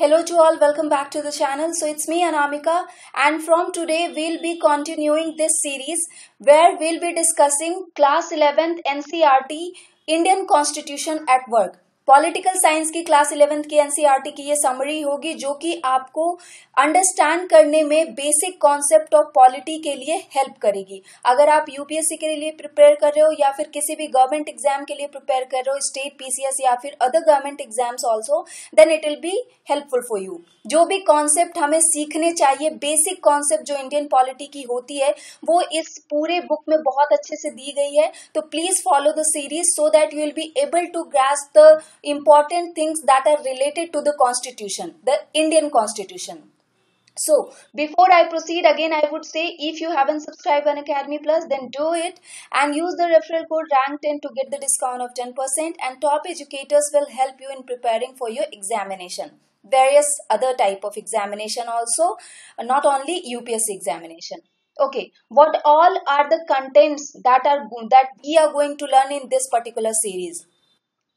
Hello to all, welcome back to the channel. So it's me Anamika, and from today we'll be continuing this series where we'll be discussing class 11th NCERT Indian Constitution at Work. Political science की class 11th की NCERT की ये summary होगी जो कि आपको understand करने में बेसिक कॉन्सेप्ट ऑफ पॉलिटी के लिए हेल्प करेगी। अगर आप यूपीएससी के लिए प्रिपेयर कर रहे हो या फिर किसी भी गवर्नमेंट एग्जाम के लिए प्रिपेयर कर रहे हो, स्टेट पीसीएस या फिर other government exams also, then it will be helpful for you. जो भी कॉन्सेप्ट हमें सीखने चाहिए, बेसिक कॉन्सेप्ट जो इंडियन पॉलिटी की होती है, वो इस पूरे बुक में बहुत अच्छे से दी गई है। तो please follow the series so that you will be able to grasp the important things that are related to the constitution, the Indian constitution. So before I proceed, again I would say, if you haven't subscribed on Academy Plus, then do it and use the referral code rank10 to get the discount of 10%, and top educators will help you in preparing for your examination, various other type of examination also, not only UPSC examination. Okay, what all are the contents that we are going to learn in this particular series?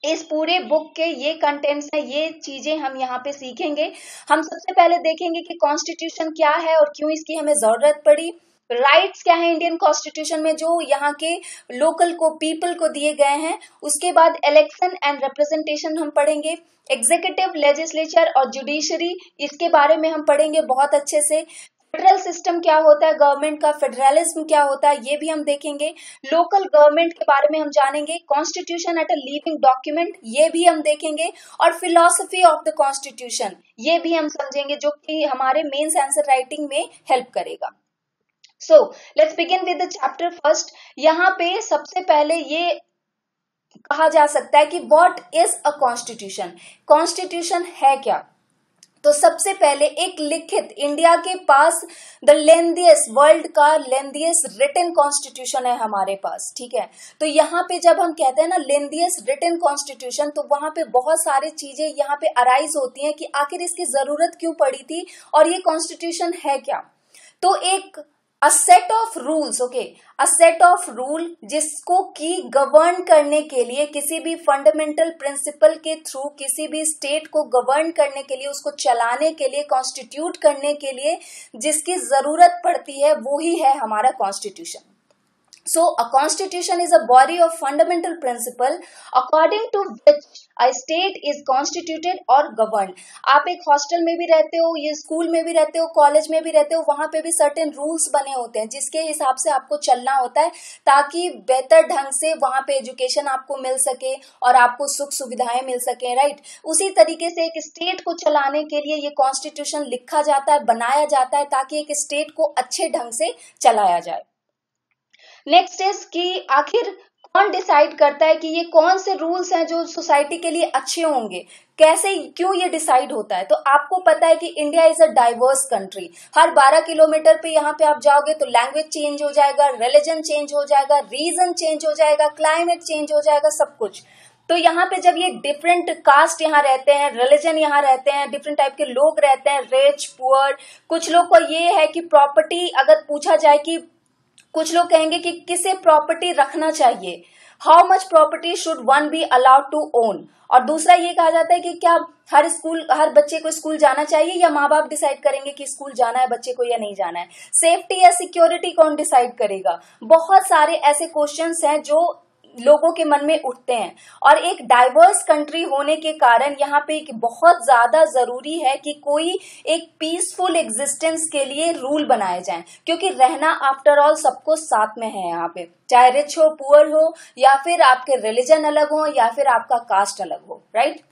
इस पूरे book के ये contents हैं, ये चीजें हम यहाँ पे सीखेंगे। हम सबसे पहले देखेंगे कि कॉन्स्टिट्यूशन क्या है और क्यों इसकी हमें जरूरत पड़ी, राइट्स क्या है इंडियन कॉन्स्टिट्यूशन में जो यहाँ के लोकल को, पीपल को दिए गए हैं। उसके बाद इलेक्शन एंड रिप्रेजेंटेशन हम पढ़ेंगे, एग्जीक्यूटिव, लेजिस्लेचर और जुडिशरी, इसके बारे में हम पढ़ेंगे बहुत अच्छे से। फेडरल सिस्टम क्या होता है, गवर्नमेंट का फेडरलिज्म क्या होता है, ये भी हम देखेंगे। लोकल गवर्नमेंट के बारे में हम जानेंगे। Constitution at a living document, ये भी हम देखेंगे। और फिलॉसफी ऑफ द कॉन्स्टिट्यूशन, ये भी हम समझेंगे, जो कि हमारे मेंस आंसर राइटिंग में हेल्प करेगा। So let's begin with the chapter first. यहाँ पे सबसे पहले ये कहा जा सकता है कि what is a constitution, constitution है क्या। तो सबसे पहले एक लिखित, इंडिया के पास द लेंथीएस्ट, वर्ल्ड का लेंथीएस्ट रिटन कॉन्स्टिट्यूशन है हमारे पास, ठीक है। तो यहाँ पे जब हम कहते हैं ना लेंथीएस्ट रिटन कॉन्स्टिट्यूशन, तो वहां पे बहुत सारी चीजें यहाँ पे अराइज होती हैं कि आखिर इसकी जरूरत क्यों पड़ी थी और ये कॉन्स्टिट्यूशन है क्या। तो एक a set of rules, okay, a set of rule जिसको की गवर्न करने के लिए, किसी भी फंडामेंटल प्रिंसिपल के थ्रू किसी भी स्टेट को गवर्न करने के लिए, उसको चलाने के लिए, कॉन्स्टिट्यूट करने के लिए जिसकी जरूरत पड़ती है, वो ही है हमारा constitution. So a constitution is a body of fundamental principle according to which a state is constituted or governed. आप एक हॉस्टल में भी रहते हो, ये स्कूल में भी रहते हो, कॉलेज में भी रहते हो, वहां पे भी सर्टेन रूल्स बने होते हैं जिसके हिसाब से आपको चलना होता है ताकि बेहतर ढंग से वहां पे एजुकेशन आपको मिल सके और आपको सुख सुविधाएं मिल सके, राइट। उसी तरीके से एक स्टेट को चलाने के लिए ये कॉन्स्टिट्यूशन लिखा जाता है, बनाया जाता है ताकि एक स्टेट को अच्छे ढंग से चलाया जाए। नेक्स्ट इज कि आखिर कौन डिसाइड करता है कि ये कौन से रूल्स हैं जो सोसाइटी के लिए अच्छे होंगे, कैसे, क्यों ये डिसाइड होता है। तो आपको पता है कि India is a diverse country. Her 12 kilometre पे यहाँ पे आप जाओगे तो लैंग्वेज चेंज हो जाएगा, रिलीजन चेंज हो जाएगा, रीजन चेंज हो जाएगा, क्लाइमेट चेंज हो जाएगा, सब कुछ। तो यहाँ पे जब ये डिफरेंट कास्ट यहाँ रहते हैं, रिलीजन यहाँ रहते हैं, डिफरेंट टाइप के लोग रहते हैं, रिच, पुअर, कुछ लोग को ये है कि प्रॉपर्टी, अगर पूछा जाए कि कुछ लोग कहेंगे कि किसे प्रॉपर्टी रखना चाहिए, how much property should one be allowed to own. और दूसरा ये कहा जाता है कि क्या हर बच्चे को स्कूल जाना चाहिए या माँ बाप डिसाइड करेंगे कि स्कूल जाना है बच्चे को या नहीं जाना है। सेफ्टी या सिक्योरिटी कौन डिसाइड करेगा। बहुत सारे ऐसे क्वेश्चंस हैं जो लोगों के मन में उठते हैं। और एक डाइवर्स कंट्री होने के कारण यहाँ पे एक बहुत ज्यादा जरूरी है कि कोई एक पीसफुल एग्जिस्टेंस के लिए रूल बनाए जाएं, क्योंकि रहना आफ्टर ऑल सबको साथ में है यहाँ पे, चाहे रिच हो, पुअर हो, या फिर आपके रिलीजन अलग हो, या फिर आपका कास्ट अलग हो, राइट।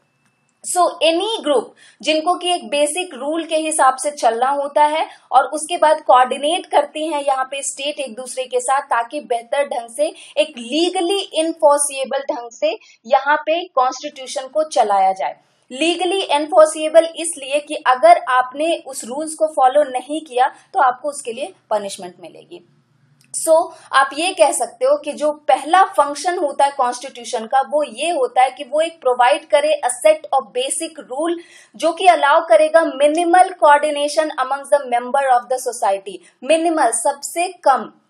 सो एनी ग्रुप जिनको कि एक बेसिक रूल के हिसाब से चलना होता है और उसके बाद कोऑर्डिनेट करती हैं यहाँ पे स्टेट एक दूसरे के साथ ताकि बेहतर ढंग से, एक लीगली इनफोर्सिएबल ढंग से यहाँ पे कॉन्स्टिट्यूशन को चलाया जाए। लीगली एनफोर्सिएबल इसलिए कि अगर आपने उस रूल्स को फॉलो नहीं किया तो आपको उसके लिए पनिशमेंट मिलेगी। आप ये कह सकते हो कि जो पहला फंक्शन होता है कॉन्स्टिट्यूशन का, वो ये होता है कि वो एक प्रोवाइड करे a set of basic rule जो कि अलाउ करेगा minimal coordination amongst the member of the society. Minimal,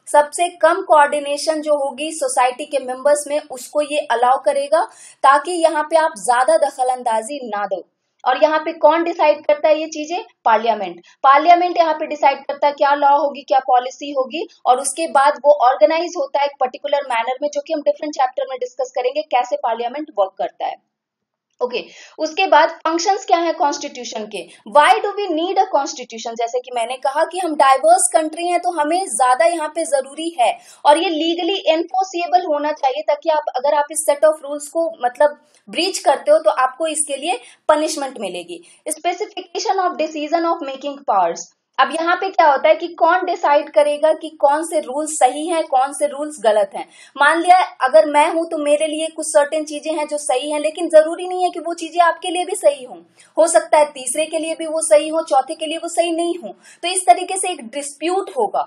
सबसे कम कोऑर्डिनेशन जो होगी सोसाइटी के मेंबर्स में, उसको ये अलाउ करेगा ताकि यहाँ पे आप ज्यादा दखल अंदाजी ना दो। और यहाँ पे कौन डिसाइड करता है ये चीजें? पार्लियामेंट। पार्लियामेंट यहाँ पे डिसाइड करता है क्या लॉ होगी, क्या पॉलिसी होगी, और उसके बाद वो ऑर्गेनाइज होता है एक पर्टिकुलर मैनर में, जो कि हम डिफरेंट चैप्टर में डिस्कस करेंगे कैसे पार्लियामेंट वर्क करता है। ओके उसके बाद फंक्शंस क्या है कॉन्स्टिट्यूशन के? Why do we need a constitution? जैसे कि मैंने कहा कि हम डाइवर्स कंट्री हैं, तो हमें ज्यादा यहाँ पे जरूरी है, और ये लीगली एनफोर्सिएबल होना चाहिए, ताकि आप अगर आप इस सेट ऑफ रूल्स को मतलब ब्रीच करते हो तो आपको इसके लिए पनिशमेंट मिलेगी। Specification of decision of making powers. अब यहाँ पे क्या होता है कि कौन डिसाइड करेगा कि कौन से रूल्स सही हैं, कौन से रूल्स गलत हैं। मान लिया अगर मैं हूं तो मेरे लिए कुछ सर्टेन चीजें हैं जो सही हैं, लेकिन जरूरी नहीं है कि वो चीजें आपके लिए भी सही हों। हो सकता है तीसरे के लिए भी वो सही हो, चौथे के लिए वो सही नहीं हो। तो इस तरीके से एक डिस्प्यूट होगा।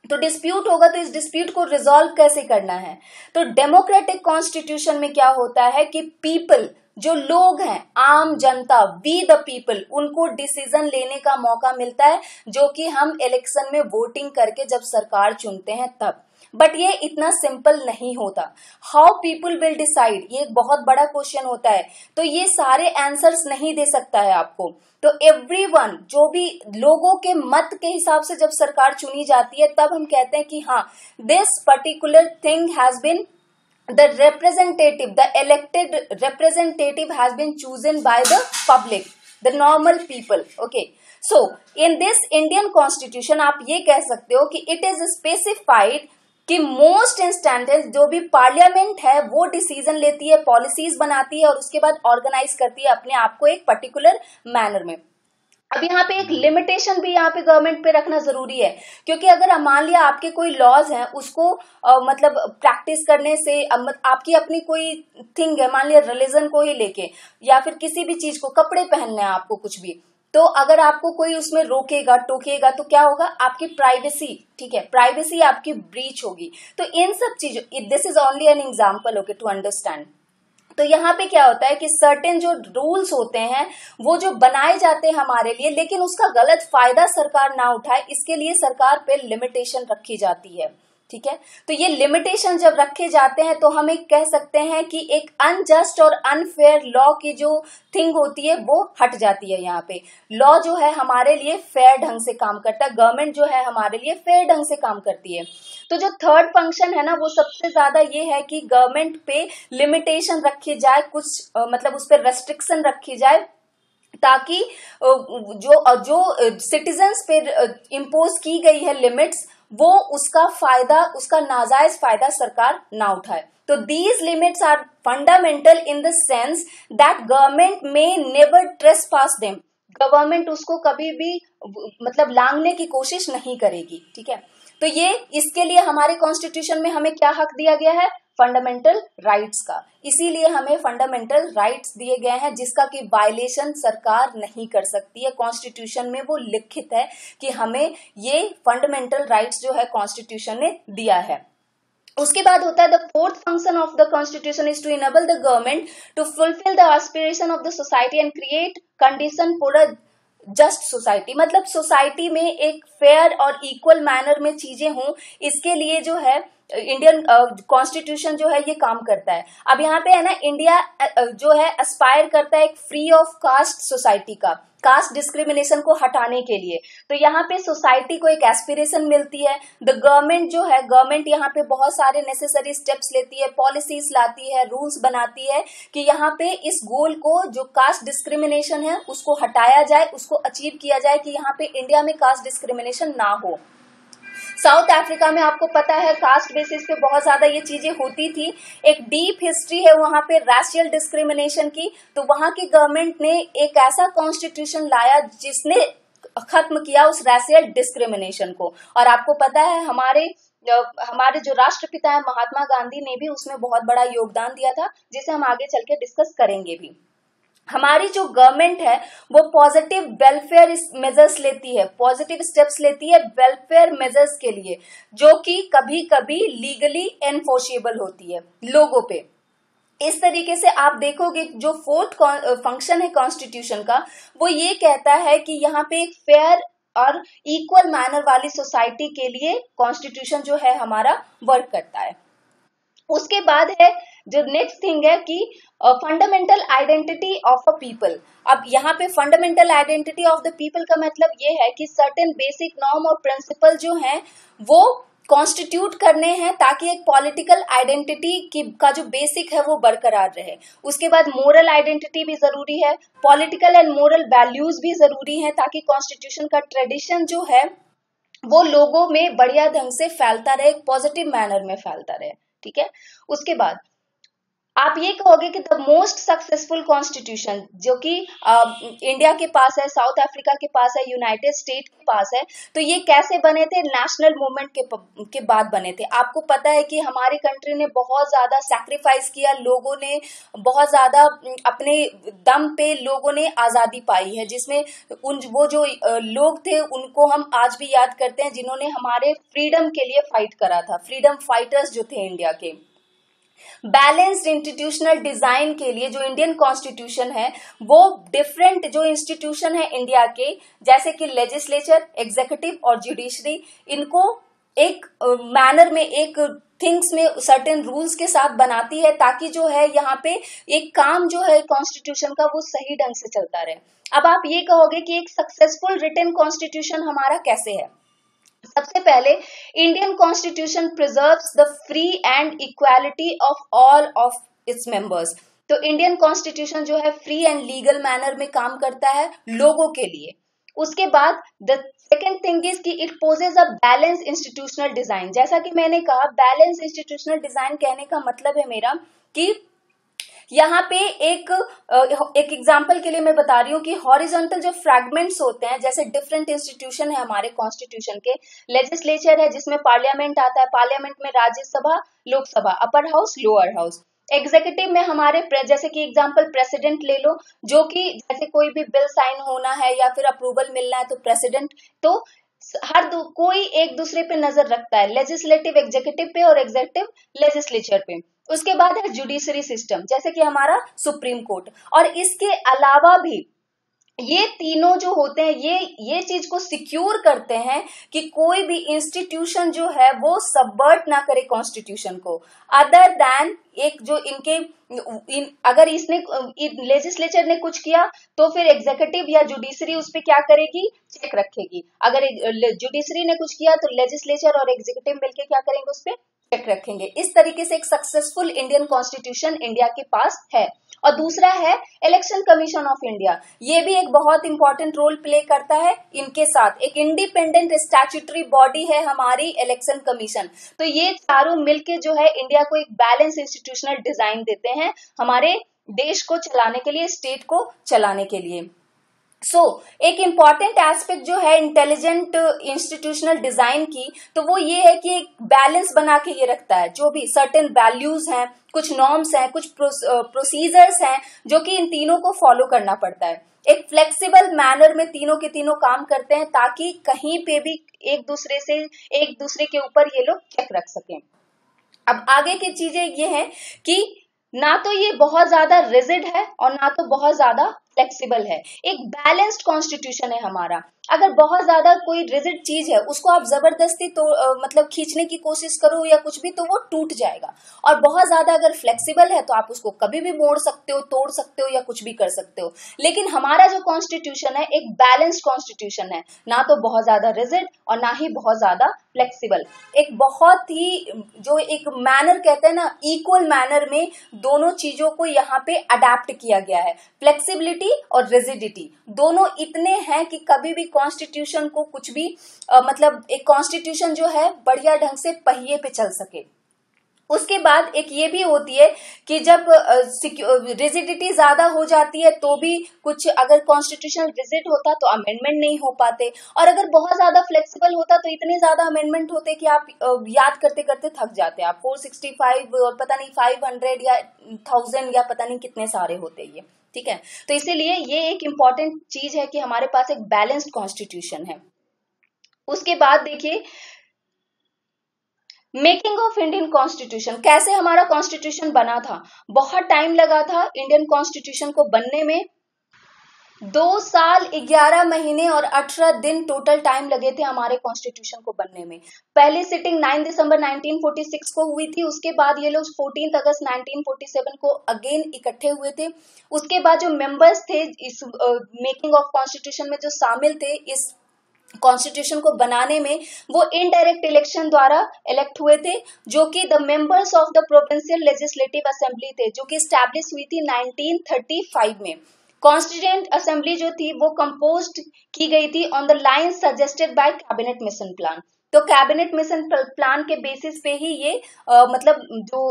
तो इस डिस्प्यूट को रिजॉल्व कैसे करना है? तो डेमोक्रेटिक कॉन्स्टिट्यूशन में क्या होता है कि पीपल, जो लोग हैं, आम जनता, वी द पीपल, उनको डिसीजन लेने का मौका मिलता है, जो कि हम इलेक्शन में वोटिंग करके जब सरकार चुनते हैं तब। बट ये इतना सिंपल नहीं होता। हाउ पीपल विल डिसाइड, ये एक बहुत बड़ा क्वेश्चन होता है। तो ये सारे आंसर्स नहीं दे सकता है आपको। तो एवरीवन, जो भी लोगों के मत के हिसाब से जब सरकार चुनी जाती है, तब हम कहते हैं कि हाँ, this particular thing has been the elected representative has been chosen by the public, the normal people. Okay, so in this Indian constitution आप ये कह सकते हो कि it is specified कि मोस्ट इंस्टेंटेज जो भी पार्लियामेंट है वो डिसीजन लेती है, पॉलिसीज बनाती है, और उसके बाद ऑर्गेनाइज करती है अपने आप को एक पर्टिकुलर मैनर में। अब यहाँ पे एक लिमिटेशन भी यहाँ पे गवर्नमेंट पे रखना जरूरी है, क्योंकि अगर मान लिया आपके कोई लॉज हैं, उसको मतलब प्रैक्टिस करने से आपकी अपनी कोई थिंग है, मान लिया रिलीजन को ही लेके, या फिर किसी भी चीज को, कपड़े पहनने हैं आपको कुछ भी, तो अगर आपको कोई उसमें रोकेगा टोकेगा तो क्या होगा? आपकी प्राइवेसी, ठीक है, प्राइवेसी आपकी ब्रीच होगी। तो इन सब चीजों, this is only an example, okay, to understand. तो यहाँ पे क्या होता है कि सर्टेन जो रूल्स होते हैं वो जो बनाए जाते हैं हमारे लिए, लेकिन उसका गलत फायदा सरकार ना उठाए, इसके लिए सरकार पे लिमिटेशन रखी जाती है। ठीक है, तो ये लिमिटेशन जब रखे जाते हैं तो हम एक कह सकते हैं कि एक अनजस्ट और अनफेयर लॉ की जो थिंग होती है वो हट जाती है। यहाँ पे लॉ जो है हमारे लिए फेयर ढंग से काम करता है, गवर्नमेंट जो है हमारे लिए फेयर ढंग से काम करती है। तो जो थर्ड फंक्शन है ना, वो सबसे ज्यादा ये है कि गवर्नमेंट पे लिमिटेशन रखी जाए, कुछ मतलब उस पर रेस्ट्रिक्शन रखी जाए, ताकि जो सिटीजन्स पे इम्पोज की गई है लिमिट्स, वो उसका फायदा, उसका नाजायज फायदा सरकार ना उठाए। तो these limits are fundamental in the sense that government may never trespass them. Government उसको कभी भी मतलब लांघने की कोशिश नहीं करेगी। ठीक है, तो ये इसके लिए हमारे कॉन्स्टिट्यूशन में हमें क्या हक दिया गया है? फंडामेंटल राइट्स का। इसीलिए हमें फंडामेंटल राइट्स दिए गए हैं, जिसका कि वायलेशन सरकार नहीं कर सकती है। कॉन्स्टिट्यूशन में वो लिखित है कि हमें ये फंडामेंटल राइट्स जो है कॉन्स्टिट्यूशन ने दिया है। उसके बाद होता है the fourth function of the constitution is to enable the government to fulfil the aspiration of the society and create condition for a just society. मतलब सोसाइटी में एक फेयर और इक्वल मैनर में चीजें हों, इसके लिए जो है इंडियन कॉन्स्टिट्यूशन जो है ये काम करता है। अब यहाँ पे है ना, इंडिया जो है एस्पायर करता है एक फ्री ऑफ कास्ट सोसाइटी का, कास्ट डिस्क्रिमिनेशन को हटाने के लिए। तो यहाँ पे सोसाइटी को एक एस्पिरेशन मिलती है। द गवर्नमेंट जो है, गवर्नमेंट यहाँ पे बहुत सारे नेसेसरी स्टेप्स लेती है, पॉलिसीज लाती है, रूल्स बनाती है कि यहाँ पे इस गोल को, जो कास्ट डिस्क्रिमिनेशन है, उसको हटाया जाए, उसको अचीव किया जाए कि यहाँ पे इंडिया में कास्ट डिस्क्रिमिनेशन ना हो। साउथ अफ्रीका में आपको पता है कास्ट बेसिस पे बहुत ज्यादा ये चीजें होती थी। एक डीप हिस्ट्री है वहां पे रैशियल डिस्क्रिमिनेशन की। तो वहां की गवर्नमेंट ने एक ऐसा कॉन्स्टिट्यूशन लाया जिसने खत्म किया उस रैशियल डिस्क्रिमिनेशन को। और आपको पता है हमारे जो राष्ट्रपिता है महात्मा गांधी ने भी उसमें बहुत बड़ा योगदान दिया था, जिसे हम आगे चल के डिस्कस करेंगे भी। हमारी जो गवर्नमेंट है वो पॉजिटिव वेलफेयर मेजर्स लेती है, पॉजिटिव स्टेप्स लेती है वेलफेयर मेजर्स के लिए, जो कि कभी कभी लीगली एनफोर्सेबल होती है लोगों पे। इस तरीके से आप देखोगे जो फोर्थ फंक्शन है कॉन्स्टिट्यूशन का, वो ये कहता है कि यहाँ पे एक फेयर और इक्वल मैनर वाली सोसाइटी के लिए कॉन्स्टिट्यूशन जो है हमारा वर्क करता है। उसके बाद है जो नेक्स्ट थिंग है कि fundamental identity of a people. अब यहाँ पे fundamental identity of the people का मतलब ये है कि सर्टेन बेसिक नॉर्म और प्रिंसिपल जो हैं वो कॉन्स्टिट्यूट करने हैं ताकि एक पॉलिटिकल आइडेंटिटी की का जो बेसिक है वो बरकरार रहे। उसके बाद मोरल आइडेंटिटी भी जरूरी है, पॉलिटिकल एंड मोरल वैल्यूज भी जरूरी हैं ताकि कॉन्स्टिट्यूशन का ट्रेडिशन जो है वो लोगों में बढ़िया ढंग से फैलता रहे, पॉजिटिव मैनर में फैलता रहे। ठीक है, उसके बाद आप ये कहोगे कि द मोस्ट सक्सेसफुल कॉन्स्टिट्यूशन जो कि इंडिया के पास है, साउथ अफ्रीका के पास है, यूनाइटेड स्टेट के पास है, तो ये कैसे बने थे? नेशनल मूवमेंट के बाद बने थे। आपको पता है कि हमारी कंट्री ने बहुत ज्यादा सैक्रिफाइस किया, लोगों ने बहुत ज्यादा अपने दम पे लोगों ने आजादी पाई है, जिसमें वो जो लोग थे उनको हम आज भी याद करते हैं जिन्होंने हमारे फ्रीडम के लिए फाइट करा था, फ्रीडम फाइटर्स जो थे इंडिया के। बैलेंस्ड इंस्टीट्यूशनल डिजाइन के लिए जो इंडियन कॉन्स्टिट्यूशन है वो डिफरेंट जो इंस्टीट्यूशन है इंडिया के, जैसे कि लेजिस्लेचर, एग्जीक्यूटिव और जुडिशरी, इनको एक मैनर में, एक थिंग्स में सर्टेन रूल्स के साथ बनाती है ताकि जो है यहाँ पे एक काम जो है कॉन्स्टिट्यूशन का वो सही ढंग से चलता रहे। अब आप ये कहोगे कि एक सक्सेसफुल रिटन कॉन्स्टिट्यूशन हमारा कैसे है? सबसे पहले Indian constitution preserves the free and equality of all of its members. तो इंडियन कॉन्स्टिट्यूशन जो है फ्री एंड लीगल मैनर में काम करता है लोगों के लिए। उसके बाद द सेकेंड थिंग इज कि it possess a balance institutional design. जैसा कि मैंने कहा, बैलेंस इंस्टीट्यूशनल डिजाइन कहने का मतलब है मेरा कि यहाँ पे एक एग्जाम्पल के लिए मैं बता रही हूँ कि हॉरिजॉन्टल जो फ्रैगमेंट्स होते हैं, जैसे डिफरेंट इंस्टीट्यूशन है हमारे कॉन्स्टिट्यूशन के, लेजिस्लेचर है जिसमें पार्लियामेंट आता है, पार्लियामेंट में Rajya Sabha, Lok Sabha, upper house, lower house. Executive में हमारे जैसे कि एग्जाम्पल प्रेसिडेंट ले लो, जो कि जैसे कोई भी बिल साइन होना है या फिर अप्रूवल मिलना है तो प्रेसिडेंट, तो कोई एक दूसरे पे नजर रखता है, लेजिस्लेटिव एग्जीक्यूटिव पे और एग्जीक्यूटिव लेजिस्लेचर पे। उसके बाद है जुडिशरी सिस्टम, जैसे कि हमारा सुप्रीम कोर्ट। और इसके अलावा भी ये तीनों जो होते हैं ये चीज को सिक्योर करते हैं कि कोई भी इंस्टीट्यूशन जो है वो सबवर्ट ना करे कॉन्स्टिट्यूशन को, अदर देन एक जो अगर इसने लेजिस्लेचर ने कुछ किया तो फिर एग्जीक्यूटिव या जुडिशरी उस पर क्या करेगी? चेक रखेगी। अगर जुडिशरी ने कुछ किया तो लेजिस्लेचर और एग्जीक्यूटिव मिलकर क्या करेंगे? उस पर चेक रखेंगे। इस तरीके से एक सक्सेसफुल इंडियन कॉन्स्टिट्यूशन इंडिया के पास है। और दूसरा है इलेक्शन कमीशन ऑफ इंडिया। ये भी एक बहुत इंपॉर्टेंट रोल प्ले करता है इनके साथ। एक इंडिपेंडेंट स्टैट्यूटरी बॉडी है हमारी इलेक्शन कमीशन। तो ये चारों मिलके जो है इंडिया को एक बैलेंस इंस्टीट्यूशनल डिजाइन देते हैं हमारे देश को चलाने के लिए, स्टेट को चलाने के लिए। एक इम्पॉर्टेंट एस्पेक्ट जो है इंटेलिजेंट इंस्टीट्यूशनल डिजाइन की, तो वो ये है कि एक बैलेंस बना के ये रखता है। जो भी सर्टेन वैल्यूज हैं, कुछ नॉर्म्स हैं, कुछ प्रोसीजर्स हैं जो कि इन तीनों को फॉलो करना पड़ता है। एक फ्लेक्सिबल मैनर में तीनों के तीनों काम करते हैं ताकि कहीं पे भी एक दूसरे के ऊपर ये लोग चेक रख सकें। अब आगे की चीजें ये हैं कि ना तो ये बहुत ज्यादा रिजिड है और ना तो बहुत ज्यादा फ्लेक्सिबल है। एक बैलेंस्ड कॉन्स्टिट्यूशन है हमारा। अगर बहुत ज्यादा कोई रिजिड चीज है उसको आप जबरदस्ती मतलब खींचने की कोशिश करो या कुछ भी, तो वो टूट जाएगा। और बहुत ज्यादा अगर फ्लेक्सिबल है तो आप उसको कभी भी मोड़ सकते हो, तोड़ सकते हो या कुछ भी कर सकते हो। लेकिन हमारा जो कॉन्स्टिट्यूशन है एक बैलेंस्ड कॉन्स्टिट्यूशन है, ना तो बहुत ज्यादा रिजिड और ना ही बहुत ज्यादा फ्लेक्सिबल। एक बहुत ही जो एक मैनर कहते हैं ना, इक्वल मैनर में दोनों चीजों को यहाँ पे अडेप्ट किया गया है। फ्लेक्सिबिलिटी और रिजिडिटी दोनों इतने हैं कि कभी भी कॉन्स्टिट्यूशन को कुछ भी मतलब एक कॉन्स्टिट्यूशन जो है बढ़िया ढंग से पहिए पे चल सके। उसके बाद एक ये भी होती है कि जब रिजिडिटी ज्यादा हो जाती है तो भी कुछ, अगर कॉन्स्टिट्यूशन रिजिड होता तो अमेंडमेंट नहीं हो पाते, और अगर बहुत ज्यादा फ्लेक्सिबल होता तो इतने ज्यादा अमेंडमेंट होते कि आप याद करते करते थक जाते। आप 465 और पता नहीं 500 या 1000 या पता नहीं कितने सारे होते ये। ठीक है, तो इसीलिए ये एक इम्पॉर्टेंट चीज है कि हमारे पास एक बैलेंस्ड कॉन्स्टिट्यूशन है। उसके बाद देखिए मेकिंग ऑफ इंडियन कॉन्स्टिट्यूशन, कैसे हमारा कॉन्स्टिट्यूशन बना था। बहुत टाइम लगा था इंडियन कॉन्स्टिट्यूशन को बनने में। 2 साल 11 महीने और 18 दिन टोटल टाइम लगे थे हमारे कॉन्स्टिट्यूशन को बनने में। पहली सिटिंग 9 दिसंबर 1946 को हुई थी। उसके बाद ये लोग 14 अगस्त 1947 को अगेन इकट्ठे हुए थे। उसके बाद जो मेंबर्स थे इस मेकिंग ऑफ कॉन्स्टिट्यूशन में जो शामिल थे इस कॉन्स्टिट्यूशन को बनाने में, वो इनडायरेक्ट इलेक्शन द्वारा इलेक्ट हुए थे, जो कि the members of the provincial legislative assembly थे, जो कि स्टैब्लिश हुई थी 1935 में। कॉन्स्टिट्यूएंट असेंबली जो थी वो कंपोज्ड की गई थी on the line suggested by cabinet mission plan. तो कैबिनेट मिशन प्लान के बेसिस पे ही ये मतलब जो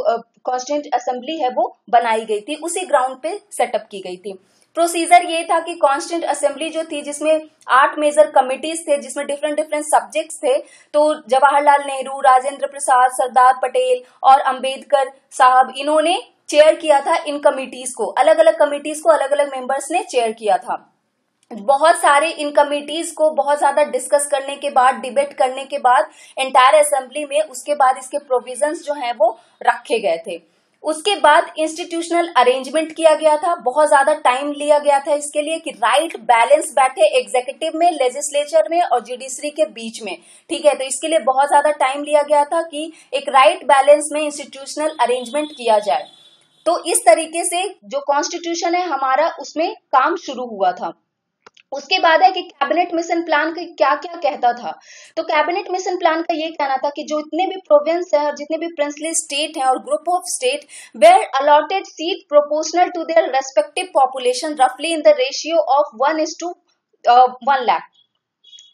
कॉन्स्टिट्यूएंट असेंबली है वो बनाई गई थी, उसी ग्राउंड पे सेटअप की गई थी। प्रोसीजर ये था कि कॉन्स्टिट्यूएंट असेंबली जो थी जिसमें 8 मेजर कमिटीज थे, जिसमें डिफरेंट डिफरेंट सब्जेक्ट्स थे। तो जवाहरलाल नेहरू, राजेंद्र प्रसाद, सरदार पटेल और अंबेडकर साहब, इन्होंने चेयर किया था इन कमिटीज को। अलग अलग कमिटीज को अलग अलग मेंबर्स ने चेयर किया था। बहुत सारे इन कमिटीज को बहुत ज्यादा डिस्कस करने के बाद, डिबेट करने के बाद एंटायर असेंबली में उसके बाद इसके प्रोविजंस जो हैं वो रखे गए थे। उसके बाद इंस्टीट्यूशनल अरेंजमेंट किया गया था। बहुत ज्यादा टाइम लिया गया था इसके लिए कि राइट बैलेंस बैठे एग्जीक्यूटिव में, लेजिस्लेचर में और जुडिशरी के बीच में। ठीक है, तो इसके लिए बहुत ज्यादा टाइम लिया गया था कि एक राइट बैलेंस में इंस्टीट्यूशनल अरेंजमेंट किया जाए। तो इस तरीके से जो कॉन्स्टिट्यूशन है हमारा, उसमें काम शुरू हुआ था। उसके बाद है कि कैबिनेट मिशन प्लान का क्या क्या कहता था। तो कैबिनेट मिशन प्लान का ये कहना था कि जो इतने भी प्रोविंस है और जितने भी प्रिंसली स्टेट हैं और group of state were allotted seat proportional to their respective population रफली in the ratio of 1:1 lakh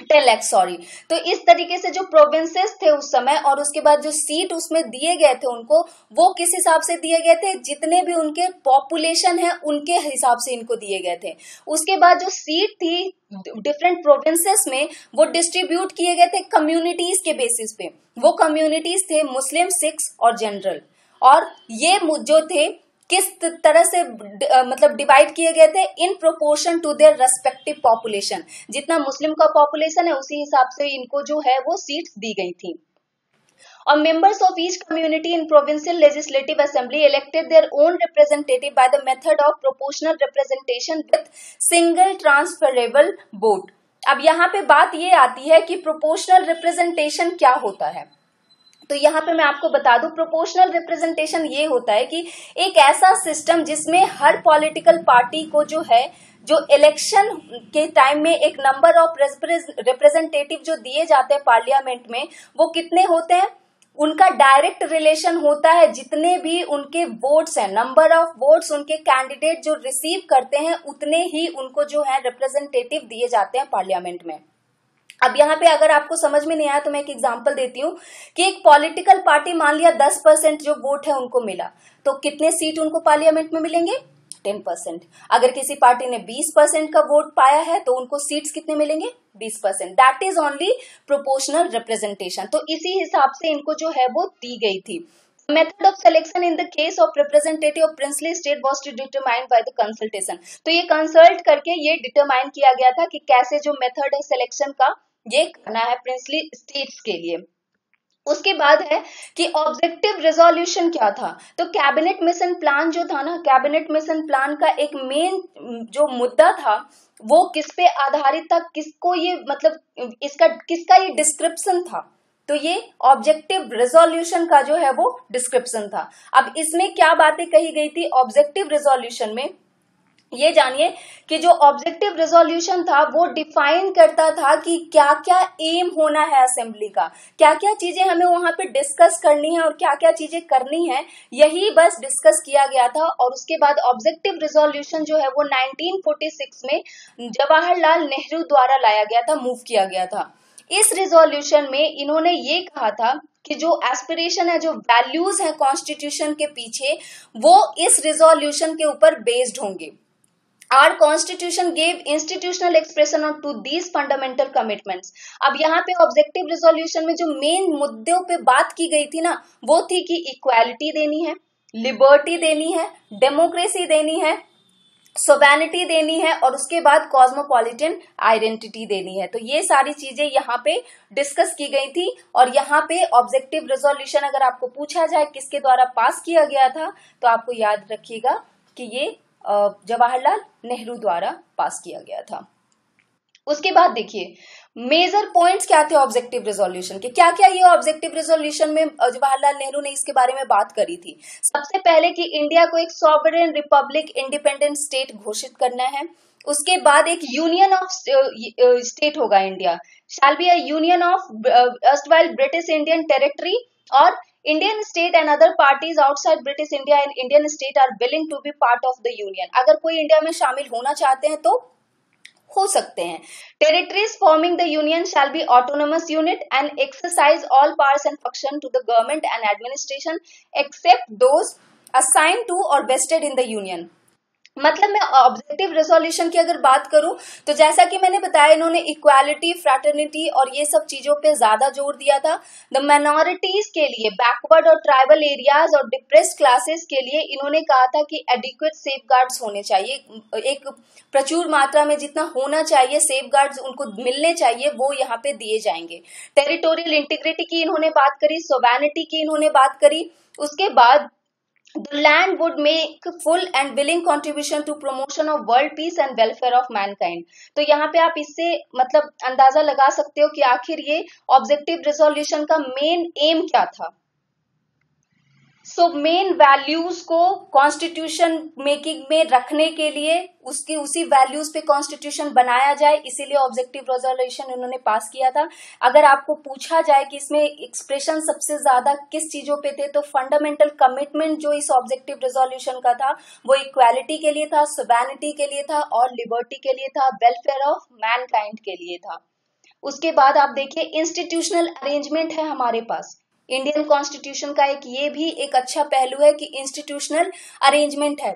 10 lakh sorry. तो इस तरीके से जो प्रोविंसेस थे उस समय और उसके बाद जो सीट उसमें दिए गए थे उनको, वो किस हिसाब से दिए गए थे, जितने भी उनके पॉपुलेशन है उनके हिसाब से इनको दिए गए थे। उसके बाद जो सीट थी डिफरेंट प्रोविंसेस में, वो डिस्ट्रीब्यूट किए गए थे कम्युनिटीज के बेसिस पे। वो कम्युनिटीज थे मुस्लिम, सिख्स और जनरल। और ये जो थे किस तरह से मतलब डिवाइड किए गए थे, in proportion to their respective population. जितना मुस्लिम का पॉपुलेशन है उसी हिसाब से इनको जो है वो सीट्स दी गई थी। और members of each community in provincial legislative assembly elected their own representative by the method of proportional representation with single transferable vote. अब यहाँ पे बात ये आती है कि प्रोपोर्शनल रिप्रेजेंटेशन क्या होता है। तो यहाँ पे मैं आपको बता दूं, प्रोपोर्शनल रिप्रेजेंटेशन ये होता है कि एक ऐसा सिस्टम जिसमें हर पॉलिटिकल पार्टी को जो है, जो इलेक्शन के टाइम में एक नंबर ऑफ रिप्रेजेंटेटिव जो दिए जाते हैं पार्लियामेंट में, वो कितने होते हैं, उनका डायरेक्ट रिलेशन होता है जितने भी उनके वोट्स हैं, नंबर ऑफ वोट्स उनके कैंडिडेट जो रिसीव करते हैं, उतने ही उनको जो है रिप्रेजेंटेटिव दिए जाते हैं पार्लियामेंट में। अब यहाँ पे अगर आपको समझ में नहीं आया तो मैं एक एग्जांपल देती हूँ कि एक पॉलिटिकल पार्टी मान लिया 10% जो वोट है उनको मिला, तो कितने सीट उनको पार्लियामेंट में मिलेंगे, 10%। अगर किसी पार्टी ने 20% का वोट पाया है तो उनको सीट्स कितने मिलेंगे, 20%। That is only proportional representation. तो इसी हिसाब से इनको जो है वो दी गई थी। Method of selection in the case of representative of princely state was to determine by the consultation। तो ये कंसल्ट करके ये डिटरमाइन किया गया था कि कैसे जो मेथड है सिलेक्शन का ये करना है प्रिंसली स्टेट्स के लिए। उसके बाद है कि ऑब्जेक्टिव रेजोल्यूशन क्या था। तो कैबिनेट मिशन प्लान जो था ना, कैबिनेट मिशन प्लान का एक मेन जो मुद्दा था वो किस पे आधारित था, किसको ये मतलब किसका ये डिस्क्रिप्शन था। तो ये ऑब्जेक्टिव रेजोल्यूशन का जो है वो डिस्क्रिप्शन था। अब इसमें क्या बातें कही गई थी ऑब्जेक्टिव रेजोल्यूशन में, ये जानिए कि जो ऑब्जेक्टिव रेजोल्यूशन था वो डिफाइन करता था कि क्या क्या एम होना है असेंबली का, क्या क्या चीजें हमें वहां पे डिस्कस करनी है और क्या क्या चीजें करनी है, यही बस डिस्कस किया गया था। और उसके बाद ऑब्जेक्टिव रेजोल्यूशन जो है वो 1946 में जवाहरलाल नेहरू द्वारा लाया गया था, मूव किया गया था। इस रिजोल्यूशन में इन्होंने ये कहा था कि जो एस्पिरेशन है, जो वैल्यूज है कॉन्स्टिट्यूशन के पीछे, वो इस रिजोल्यूशन के ऊपर बेस्ड होंगे। Our constitution gave institutional expression on to these fundamental commitments। अब यहाँ पे ऑब्जेक्टिव रिजोल्यूशन में जो मेन मुद्दों पे बात की गई थी ना, वो थी कि इक्वालिटी देनी है, लिबर्टी देनी है, डेमोक्रेसी देनी है, सोवेनिटी देनी है और उसके बाद कॉस्मोपॉलिटन आइडेंटिटी देनी है। तो ये सारी चीजें यहाँ पे डिस्कस की गई थी। और यहाँ पे ऑब्जेक्टिव रिजोल्यूशन अगर आपको पूछा जाए किसके द्वारा पास किया गया था, तो आपको याद रखिएगा कि ये जवाहरलाल नेहरू द्वारा पास किया गया था। उसके बाद देखिए मेजर पॉइंट्स क्या थे ऑब्जेक्टिव रेजोल्यूशन के, क्या क्या ये ऑब्जेक्टिव रेजोल्यूशन में जवाहरलाल नेहरू ने इसके बारे में बात करी थी। सबसे पहले कि इंडिया को एक सॉवरेन रिपब्लिक इंडिपेंडेंट स्टेट घोषित करना है। उसके बाद एक यूनियन ऑफ स्टेट होगा, India shall be a union of erstwhile British Indian territory और Indian state and other parties outside British India and Indian state are willing to be part of the union. अगर कोई India में शामिल होना चाहते हैं तो हो सकते हैं। Territories forming the union shall be autonomous unit and exercise all powers and function to the government and administration except those assign to or vested in the union. मतलब मैं ऑब्जेक्टिव रेजोल्यूशन की अगर बात करूं तो जैसा कि मैंने बताया इन्होंने इक्वालिटी, फ्रैटर्निटी और ये सब चीजों पे ज्यादा जोर दिया था। द माइनॉरिटीज के लिए, बैकवर्ड और ट्राइबल एरियाज और डिप्रेस्ड क्लासेस के लिए इन्होंने कहा था कि एडिक्वेट सेफगार्ड्स होने चाहिए, एक प्रचुर मात्रा में जितना होना चाहिए सेफगार्ड्स उनको मिलने चाहिए वो यहाँ पे दिए जाएंगे। टेरिटोरियल इंटीग्रिटी की इन्होंने बात करी, सोवेनिटी की इन्होंने बात करी। उसके बाद the land would make full and willing contribution to promotion of world peace and welfare of mankind। तो यहाँ पे आप इससे मतलब अंदाजा लगा सकते हो कि आखिर ये ऑब्जेक्टिव रेजोल्यूशन का मेन एम क्या था। सो मेन वैल्यूज को कॉन्स्टिट्यूशन मेकिंग में रखने के लिए उसकी उसी वैल्यूज पे कॉन्स्टिट्यूशन बनाया जाए, इसीलिए ऑब्जेक्टिव रेजोल्यूशन उन्होंने पास किया था। अगर आपको पूछा जाए कि इसमें एक्सप्रेशन सबसे ज्यादा किस चीजों पे थे तो फंडामेंटल कमिटमेंट जो इस ऑब्जेक्टिव रेजोल्यूशन का था वो इक्वालिटी के लिए था, सोवेनिटी के लिए था और लिबर्टी के लिए था, वेलफेयर ऑफ मैनकाइंड के लिए था। उसके बाद आप देखिए इंस्टीट्यूशनल अरेंजमेंट है हमारे पास। इंडियन कॉन्स्टिट्यूशन का एक ये भी एक अच्छा पहलू है कि इंस्टीट्यूशनल अरेंजमेंट है।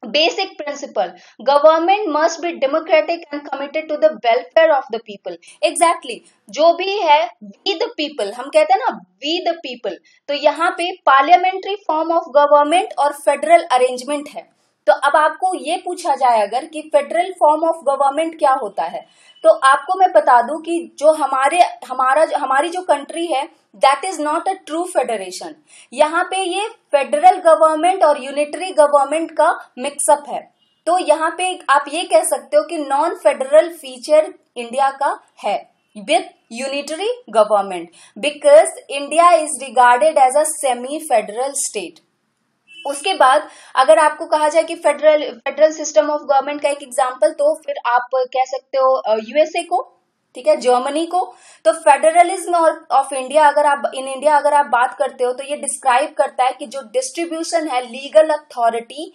Basic principle, government must be democratic and committed to the welfare of the people. Exactly जो भी है वी द पीपल, हम कहते हैं ना वी द पीपल, तो यहाँ पे पार्लियामेंट्री फॉर्म ऑफ गवर्नमेंट और फेडरल अरेंजमेंट है। तो अब आपको ये पूछा जाए अगर कि फेडरल फॉर्म ऑफ गवर्नमेंट क्या होता है, तो आपको मैं बता दूं कि जो हमारी जो कंट्री है that is not a true federation. यहाँ पे ये फेडरल गवर्नमेंट और यूनिटरी गवर्नमेंट का मिक्सअप है। तो यहाँ पे आप ये कह सकते हो कि नॉन फेडरल फीचर इंडिया का है with unitary government because India is regarded as a semi federal state. उसके बाद अगर आपको कहा जाए कि फेडरल सिस्टम ऑफ गवर्नमेंट का एक एग्जांपल, तो फिर आप कह सकते हो यूएसए को, ठीक है, जर्मनी को। तो फेडरलिज्म ऑफ इंडिया अगर आप बात करते हो तो ये डिस्क्राइब करता है कि जो डिस्ट्रीब्यूशन है लीगल अथॉरिटी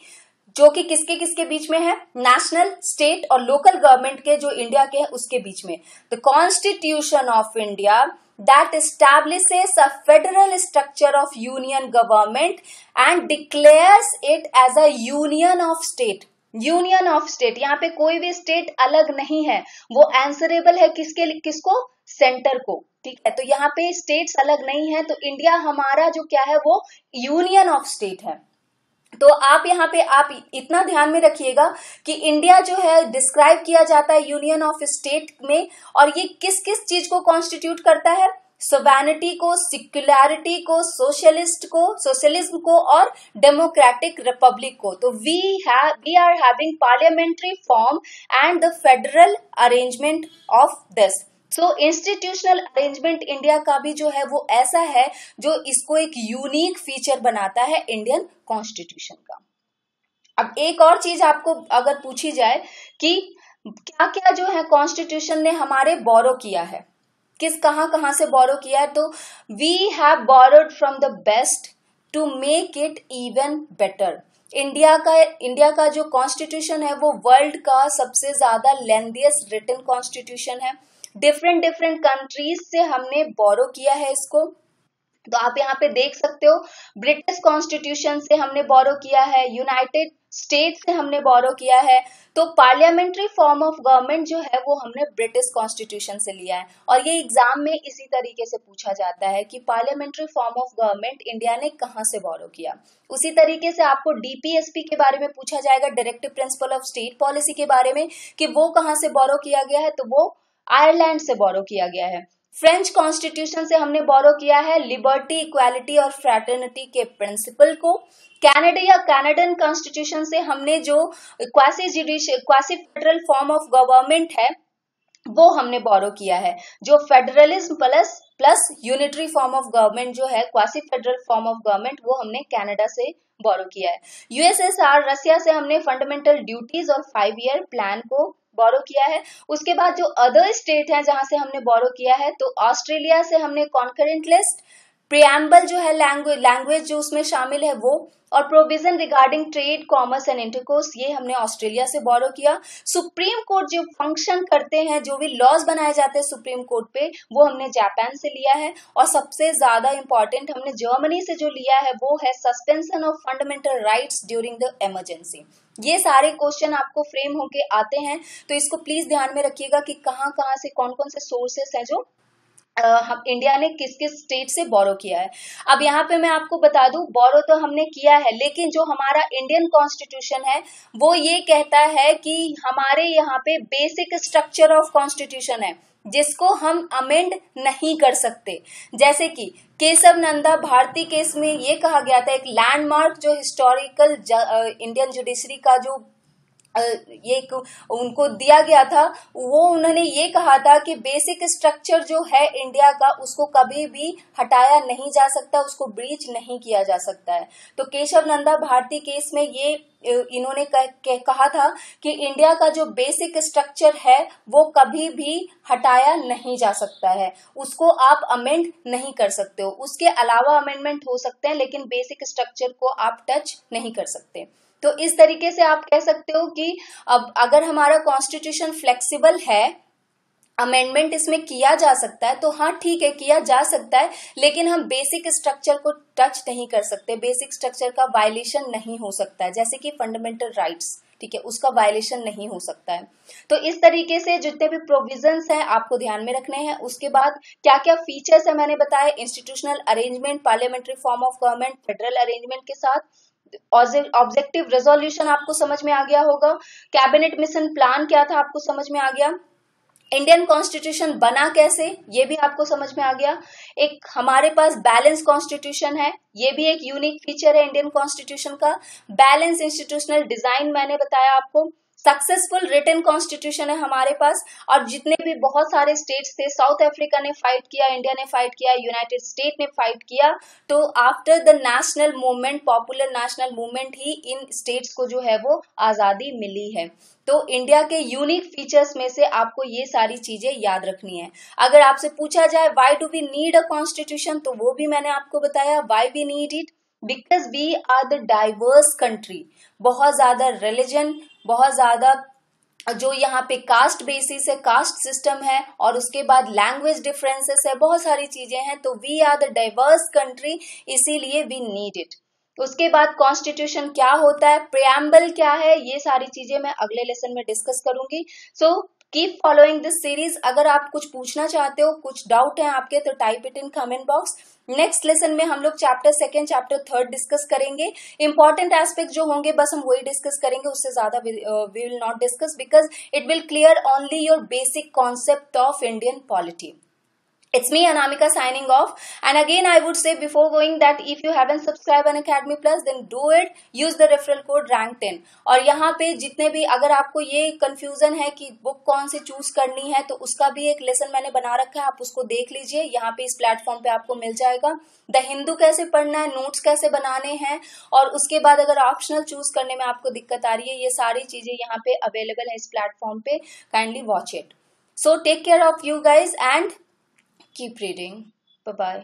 जो कि किसके किसके बीच में है, नेशनल, स्टेट और लोकल गवर्नमेंट के जो इंडिया के है उसके बीच में। The constitution of India that establishes a federal structure of union government and declares it as a union of state। Union of state, यहाँ पे कोई भी स्टेट अलग नहीं है, वो आंसरेबल है किसको, सेंटर को, ठीक है। तो यहाँ पे स्टेट्स अलग नहीं है, तो इंडिया हमारा जो क्या है वो यूनियन ऑफ स्टेट है। तो आप यहाँ पे आप इतना ध्यान में रखिएगा कि इंडिया जो है डिस्क्राइब किया जाता है यूनियन ऑफ स्टेट में, और ये किस किस चीज को कॉन्स्टिट्यूट करता है, सोवेनिटी को, सिक्युलरिटी को, सोशलिज्म को और डेमोक्रेटिक रिपब्लिक को। तो we are having parliamentary form and the federal arrangement of this. So institutional arrangement India का भी जो है वो ऐसा है जो इसको एक यूनिक फीचर बनाता है इंडियन कॉन्स्टिट्यूशन का। अब एक और चीज आपको अगर पूछी जाए कि क्या क्या जो है कॉन्स्टिट्यूशन ने हमारे बोरो किया है, कहां से बोरो किया है, तो we have borrowed from the best to make it even better. India का जो कॉन्स्टिट्यूशन है वो वर्ल्ड का सबसे ज्यादा लेंथीएस्ट रिटन कॉन्स्टिट्यूशन है। डिफरेंट कंट्रीज से हमने बोरो किया है इसको। तो आप यहाँ पे देख सकते हो ब्रिटिश कॉन्स्टिट्यूशन से हमने बोरो किया है, यूनाइटेड स्टेट से हमने बोरो किया है। तो पार्लियामेंट्री फॉर्म ऑफ गवर्नमेंट जो है वो हमने ब्रिटिश कॉन्स्टिट्यूशन से लिया है। और ये एग्जाम में इसी तरीके से पूछा जाता है कि parliamentary form of government India ने कहाँ से बोरो किया। उसी तरीके से आपको डीपीएसपी के बारे में पूछा जाएगा, directive principle of state policy के बारे में, कि वो कहाँ से बोरो किया गया है, तो वो आयरलैंड से बोरो किया गया है। फ्रेंच कॉन्स्टिट्यूशन से हमने बोरो किया है लिबर्टी, इक्वालिटी और फ्रैटर्निटी के प्रिंसिपल को। कनाडा या कनाडन कॉन्स्टिट्यूशन से हमने जो quasi federal form of government है वो हमने बोरो किया है, जो federalism plus unitary form of government जो है, quasi federal form of government, वो हमने कनाडा से बोरो किया है। यूएसएसआर रसिया से हमने फंडामेंटल ड्यूटीज और 5 ईयर प्लान को बोरो किया है। उसके बाद जो अदर स्टेट है जहां से हमने बोरो किया है, तो ऑस्ट्रेलिया से हमने कॉन्करेंट लिस्ट, प्रियम्बल जो है लैंग्वेज जो उसमें शामिल है वो, और provision regarding trade, commerce and intercourse, ये हमने ऑस्ट्रेलिया से बोरो किया। सुप्रीम कोर्ट जो फंक्शन करते हैं, जो भी लॉज बनाए जाते हैं सुप्रीम कोर्ट पे, वो हमने जापान से लिया है। और सबसे ज्यादा इंपॉर्टेंट हमने जर्मनी से जो लिया है वो है suspension of fundamental rights during the emergency. ये सारे क्वेश्चन आपको फ्रेम होके आते हैं, तो इसको प्लीज ध्यान में रखिएगा कि कहाँ कहाँ से कौन कौन से सोर्सेस हैं जो हम इंडिया ने किस किस स्टेट से बोरो किया है। अब यहाँ पे मैं आपको बता दूं, बोरो तो हमने किया है, लेकिन जो हमारा इंडियन कॉन्स्टिट्यूशन है वो ये कहता है कि हमारे यहाँ पे बेसिक स्ट्रक्चर ऑफ कॉन्स्टिट्यूशन है जिसको हम अमेंड नहीं कर सकते। जैसे कि केशव नंदा भारती केस में ये कहा गया था, एक लैंडमार्क जो हिस्टोरिकल इंडियन जुडिशरी का जो ये उनको दिया गया था, वो उन्होंने ये कहा था कि बेसिक स्ट्रक्चर जो है इंडिया का उसको कभी भी हटाया नहीं जा सकता, उसको ब्रीच नहीं किया जा सकता है। तो केशव नंदा भारती केस में ये इन्होंने कहा था कि इंडिया का जो बेसिक स्ट्रक्चर है वो कभी भी हटाया नहीं जा सकता है, उसको आप अमेंड नहीं कर सकते हो। उसके अलावा अमेंडमेंट हो सकते हैं लेकिन बेसिक स्ट्रक्चर को आप टच नहीं कर सकते। तो इस तरीके से आप कह सकते हो कि अब अगर हमारा कॉन्स्टिट्यूशन फ्लेक्सिबल है, अमेंडमेंट इसमें किया जा सकता है, तो हाँ ठीक है, किया जा सकता है, लेकिन हम बेसिक स्ट्रक्चर को टच नहीं कर सकते, बेसिक स्ट्रक्चर का वायलेशन नहीं हो सकता है, जैसे कि फंडामेंटल राइट्स, ठीक है, उसका वायलेशन नहीं हो सकता है। तो इस तरीके से जितने भी प्रोविजंस हैं आपको ध्यान में रखने हैं। उसके बाद क्या क्या फीचर्स है मैंने बताया, institutional arrangement, parliamentary form of government, federal arrangement के साथ, ऑब्जेक्टिव रेजोल्यूशन आपको समझ में आ गया होगा, कैबिनेट मिशन प्लान क्या था आपको समझ में आ गया, इंडियन कॉन्स्टिट्यूशन बना कैसे ये भी आपको समझ में आ गया, एक हमारे पास बैलेंस कॉन्स्टिट्यूशन है, ये भी एक यूनिक फीचर है इंडियन कॉन्स्टिट्यूशन का, बैलेंस इंस्टीट्यूशनल डिजाइन मैंने बताया आपको, सक्सेसफुल रिटन कॉन्स्टिट्यूशन है हमारे पास। और जितने भी बहुत सारे स्टेट्स थे, साउथ अफ्रीका ने फाइट किया, इंडिया ने फाइट किया, यूनाइटेड स्टेट ने फाइट किया, तो after the national movement, popular national movement he in states को जो है वो आजादी मिली है। तो इंडिया के यूनिक फीचर्स में से आपको ये सारी चीजें याद रखनी है। अगर आपसे पूछा जाए why do we need a constitution, तो वो भी मैंने आपको बताया, why we need it, because we are the diverse country. बहुत ज्यादा रिलीजन, बहुत ज्यादा जो यहाँ पे कास्ट बेसिस है, कास्ट सिस्टम है, और उसके बाद लैंग्वेज डिफरेंसेस है, बहुत सारी चीजें हैं, तो we are the diverse country, इसीलिए वी नीड इट। उसके बाद कॉन्स्टिट्यूशन क्या होता है, प्रियम्बल क्या है, ये सारी चीजें मैं अगले लेसन में डिस्कस करूंगी। So keep following this series. अगर आप कुछ पूछना चाहते हो, कुछ डाउट है आपके, तो type it in comment box. Next lesson में हम लोग चैप्टर 2, चैप्टर 3 डिस्कस करेंगे। इंपॉर्टेंट एस्पेक्ट जो होंगे बस हम वही डिस्कस करेंगे, उससे ज्यादा we will not discuss, because it will clear only your basic concept of Indian polity. It's me Anamika signing off, and again I would say before going that if you haven't subscribed on Academy Plus then do it, use the referral code rank10। और यहाँ पे जितने भी अगर आपको ये confusion है कि बुक कौन सी चूज करनी है, तो उसका भी एक लेसन मैंने बना रखा है, आप उसको देख लीजिए, यहाँ पे इस प्लेटफॉर्म पे आपको मिल जाएगा। द हिंदू कैसे पढ़ना है, नोट्स कैसे बनाने हैं, और उसके बाद अगर ऑप्शनल चूज करने में आपको दिक्कत आ रही है, ये सारी चीजें यहाँ पे अवेलेबल है इस प्लेटफॉर्म पे, kindly watch it. So take care of you guys and keep reading. Bye bye.